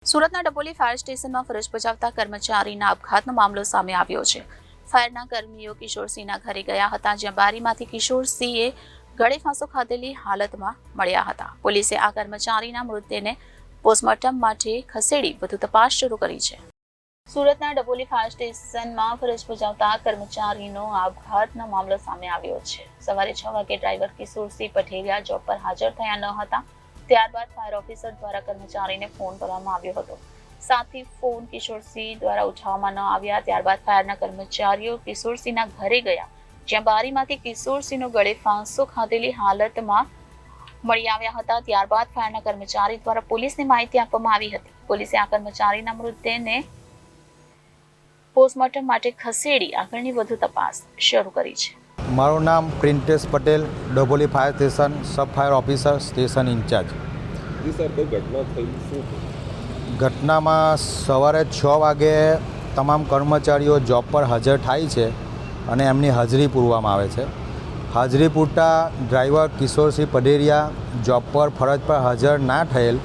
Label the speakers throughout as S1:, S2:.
S1: સુરતના ડભોલી ફાયર સ્ટેશનમાં ફરજ બજાવતા કર્મચારીના આપઘાતનો મામલો સામે આવ્યો છે। ફાયરના કર્મીઓ કિશોરસિંહના ઘરે ગયા હતા, જ્યાં બારીમાંથી કિશોરસિંહે ગળે ફાંસો ખાધેલી હાલતમાં મળ્યા હતા। પોલીસે આ કર્મચારીના મૃતદેહને પોસ્ટમોર્ટમ માટે ખસેડી વધુ તપાસ શરૂ કરી છે। સુરતના ડભોલી ફાયર સ્ટેશનમાં ફરજ બજાવતા કર્મચારીનો આપઘાતનો મામલો સામે આવ્યો છે। સવારે 6 વાગે ડ્રાઈવર કિશોરસિંહ પટેલિયા જોબ પર હાજર થયા ન હતા। ત્યારબાદ ફાયર ઓફિસર દ્વારા કર્મચારીને ફોન કરવામાં આવ્યો હતો। સાથી ફોન કિશોરસિંહ દ્વારા ઉઠાવવામાં ન આવ્યા। ત્યારબાદ ફાયરના કર્મચારીઓ કિશોરસિંહના ઘરે ગયા, જ્યાં બારીમાંથી કિશોરસિંહનો ગળે ફાંસો ખાધેલી હાલતમાં મળી આવ્યા હતા। ત્યારબાદ ફાયરના કર્મચારી દ્વારા પોલીસને માહિતી આપવામાં આવી હતી। પોલીસે આ કર્મચારીના મૃતદેહને પોસ્ટમોર્ટમ માટે ખસેડી આગળની વધુ તપાસ શરૂ કરી છે।
S2: મારું નામ Printesh Patel, Dabholi fire station sub fire officer, station incharge.
S3: જી સર, કઈ ઘટના થઈ શું?
S2: ઘટનામાં સવારે 6 વાગે તમામ કર્મચારીઓ જોબ પર હાજર થાય છે અને એમની હાજરી પૂરવામાં આવે છે। હાજરી પૂરતા ડ્રાઈવર કિશોરસિંહ પટેલિયા જોબ પર ફરજ પર હાજર ના થયેલ,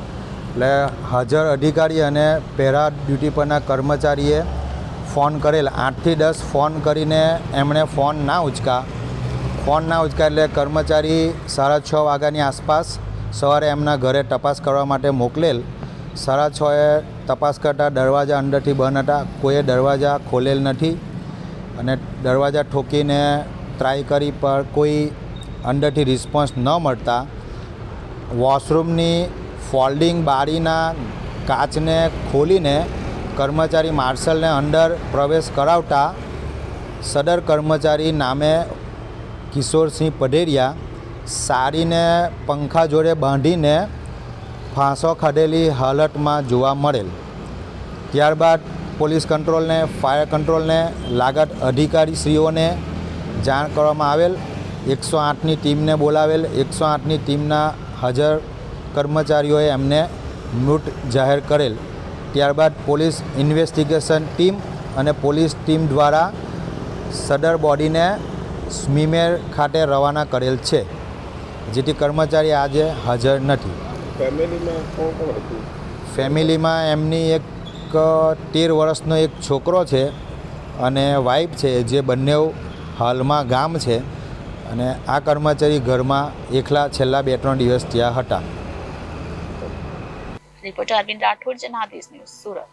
S2: એટલે હાજર અધિકારી અને પેરા ડ્યુટી પરના કર્મચારીએ ફોન કરેલ। 8 થી 10 ફોન કરીને એમણે ફોન ના ઉચકા એટલે કર્મચારી 6:30 વાગ્યાની આસપાસ સવારે એમના ઘરે તપાસ કરવા માટે મોકલેલ। 6:30 તપાસ કરતાં દરવાજા અંદરથી બંધ હતા, કોઈએ દરવાજા ખોલેલ નથી અને દરવાજા ઠોકીને ટ્રાય કરી પર કોઈ અંદરથી રિસ્પોન્સ ન મળતા વોશરૂમની ફોલ્ડિંગ બારીના કાચને ખોલીને કર્મચારી માર્શલને અંદર પ્રવેશ કરાવતા સદર કર્મચારી નામે કિશોરસિંહ પટેલિયા સાડીને પંખા જોડે બાંધીને ફાંસો ખાધેલી હાલતમાં જોવા મળેલ। ત્યારબાદ પોલીસ કંટ્રોલને, ફાયર કંટ્રોલને, લાગત અધિકારીશ્રીઓને જાણ કરવામાં આવેલ। 108ની ટીમને બોલાવેલ। 108ની ટીમના હાજર કર્મચારીઓએ એમને મૃત જાહેર કરેલ। ત્યારબાદ પોલીસ ઇન્વેસ્ટિગેશન ટીમ અને પોલીસ ટીમ દ્વારા સદર બોડીને સ્મીમેર ખાતે રવાના કરેલ છે, જેથી કર્મચારી આજે હાજર નથી।
S3: ફેમિલીમાં કોણ કોણ હતું?
S2: ફેમિલીમાં એમની એક 13 વર્ષનો એક છોકરો છે અને વાઈફ છે, જે બંને હાલમાં ગામ છે અને આ કર્મચારી ઘરમાં એકલા છેલ્લા 2-3 દિવસ ત્યાં હતા।
S1: Reporter Arvind Rathod, Janadesh news, Surat.